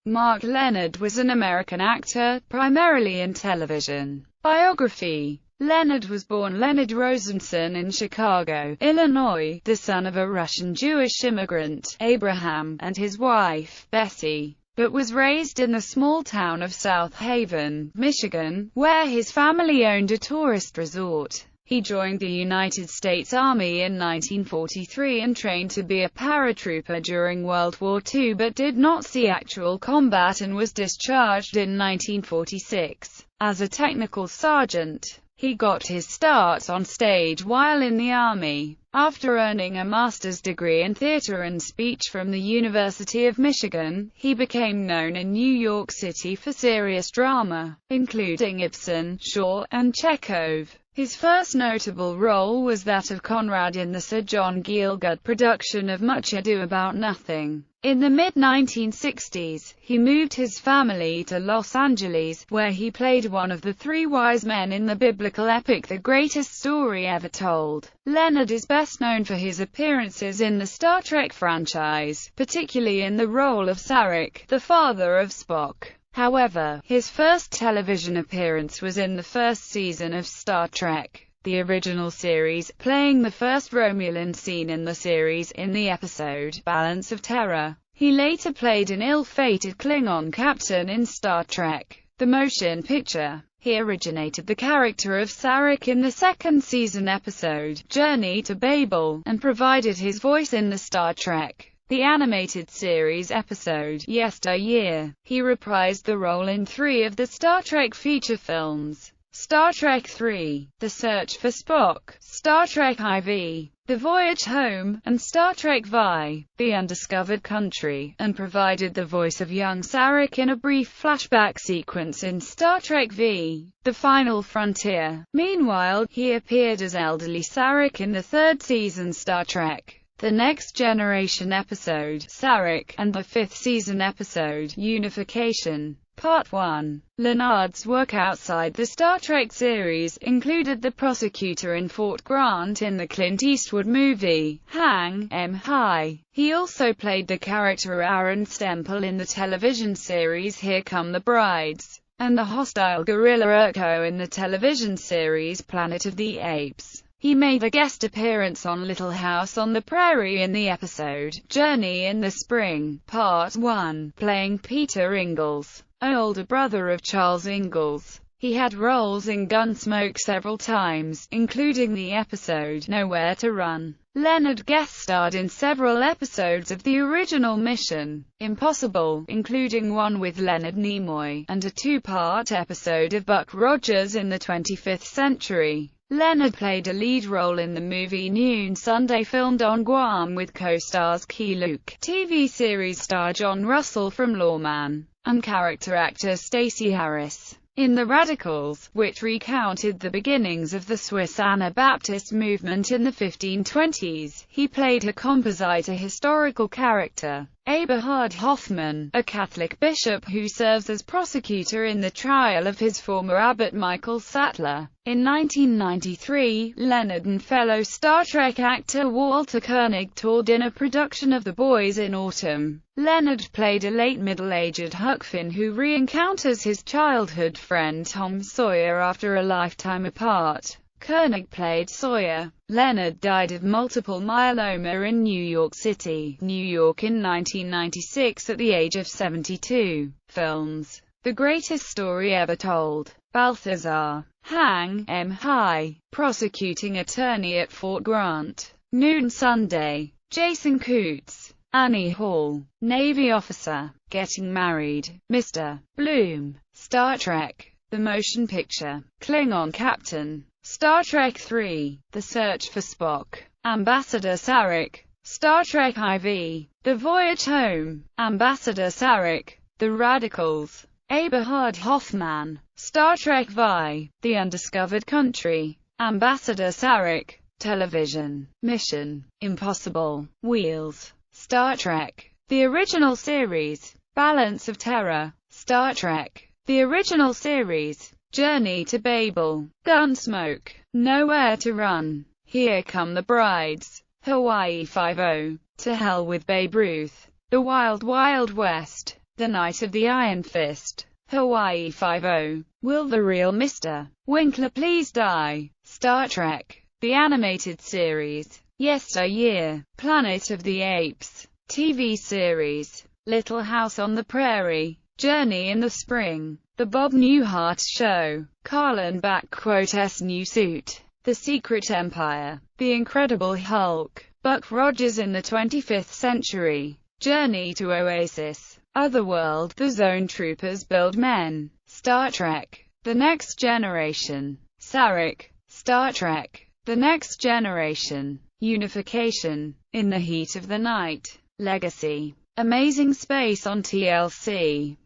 Mark Lenard was an American actor, primarily in television. Biography. Lenard was born Leonard Rosenson in Chicago, Illinois, the son of a Russian-Jewish immigrant, Abraham, and his wife, Bessie, but was raised in the small town of South Haven, Michigan, where his family owned a tourist resort. He joined the United States Army in 1943 and trained to be a paratrooper during World War II but did not see actual combat and was discharged in 1946. As a technical sergeant, he got his start on stage while in the Army. After earning a master's degree in theater and speech from the University of Michigan, he became known in New York City for serious drama, including Ibsen, Shaw, and Chekhov. His first notable role was that of Conrad in the Sir John Gielgud production of Much Ado About Nothing. In the mid-1960s, he moved his family to Los Angeles, where he played one of the three wise men in the biblical epic The Greatest Story Ever Told. Lenard is best known for his appearances in the Star Trek franchise, particularly in the role of Sarek, the father of Spock. However, his first television appearance was in the first season of Star Trek, the original series, playing the first Romulan scene in the series, in the episode Balance of Terror. He later played an ill-fated Klingon captain in Star Trek, the motion picture. He originated the character of Sarek in the second season episode, Journey to Babel, and provided his voice in the Star Trek the animated series episode, Yesteryear. He reprised the role in 3 of the Star Trek feature films: Star Trek III, The Search for Spock, Star Trek IV, The Voyage Home, and Star Trek VI, The Undiscovered Country, and provided the voice of young Sarek in a brief flashback sequence in Star Trek V, The Final Frontier. Meanwhile, he appeared as elderly Sarek in the third season Star Trek The Next Generation episode, Sarek, and the fifth season episode, Unification. Part 1. Lenard's work outside the Star Trek series included the prosecutor in Fort Grant in the Clint Eastwood movie, Hang 'Em High. He also played the character Aaron Stemple in the television series Here Come the Brides, and the hostile gorilla Urko in the television series Planet of the Apes. He made a guest appearance on Little House on the Prairie in the episode, Journey in the Spring, Part 1, playing Peter Ingalls, an older brother of Charles Ingalls. He had roles in Gunsmoke several times, including the episode Nowhere to Run. Lenard guest-starred in several episodes of the original Mission Impossible, including one with Leonard Nimoy, and a 2-part episode of Buck Rogers in the 25th Century. Lenard played a lead role in the movie Noon Sunday, filmed on Guam with co-stars Key Luke, TV series star John Russell from Lawman, and character actor Stacey Harris. In The Radicals, which recounted the beginnings of the Swiss Anabaptist movement in the 1520s, he played a composite, a historical character, Eberhard Hoffmann, a Catholic bishop who serves as prosecutor in the trial of his former abbot Michael Sattler. In 1993, Lenard and fellow Star Trek actor Walter Koenig toured in a production of The Boys in Autumn. Lenard played a late middle-aged Huck Finn who re-encounters his childhood friend Tom Sawyer after a lifetime apart. Koenig played Sawyer. Lenard died of multiple myeloma in New York City, New York in 1996 at the age of 72. Films: The Greatest Story Ever Told, Balthazar, Hang 'Em High, Prosecuting Attorney at Fort Grant, Noon Sunday, Jason Coots, Annie Hall, Navy Officer, Getting Married, Mr. Bloom, Star Trek, The Motion Picture, Klingon Captain, Star Trek III, The Search for Spock, Ambassador Sarek, Star Trek IV, The Voyage Home, Ambassador Sarek, The Radicals, Eberhard Hoffmann, Star Trek VI, The Undiscovered Country, Ambassador Sarek, Television, Mission Impossible, Wheels, Star Trek, the original series, Balance of Terror, Star Trek, the original series, Journey to Babel, Gunsmoke, Nowhere to Run, Here Come the Brides, Hawaii Five-0, To Hell with Babe Ruth, The Wild Wild West. The Night of the Iron Fist, Hawaii Five-0, Will the Real Mr. Winkler Please Die, Star Trek, the Animated Series, Yesteryear, Planet of the Apes, TV Series, Little House on the Prairie, Journey in the Spring, The Bob Newhart Show, Carlin S. New Suit, The Secret Empire, The Incredible Hulk, Buck Rogers in the 25th Century, Journey to Oasis, Otherworld, The Zone Troopers Build Men, Star Trek, The Next Generation, Sarek, Star Trek, The Next Generation, Unification, In the Heat of the Night, Legacy, Amazing Space on TLC.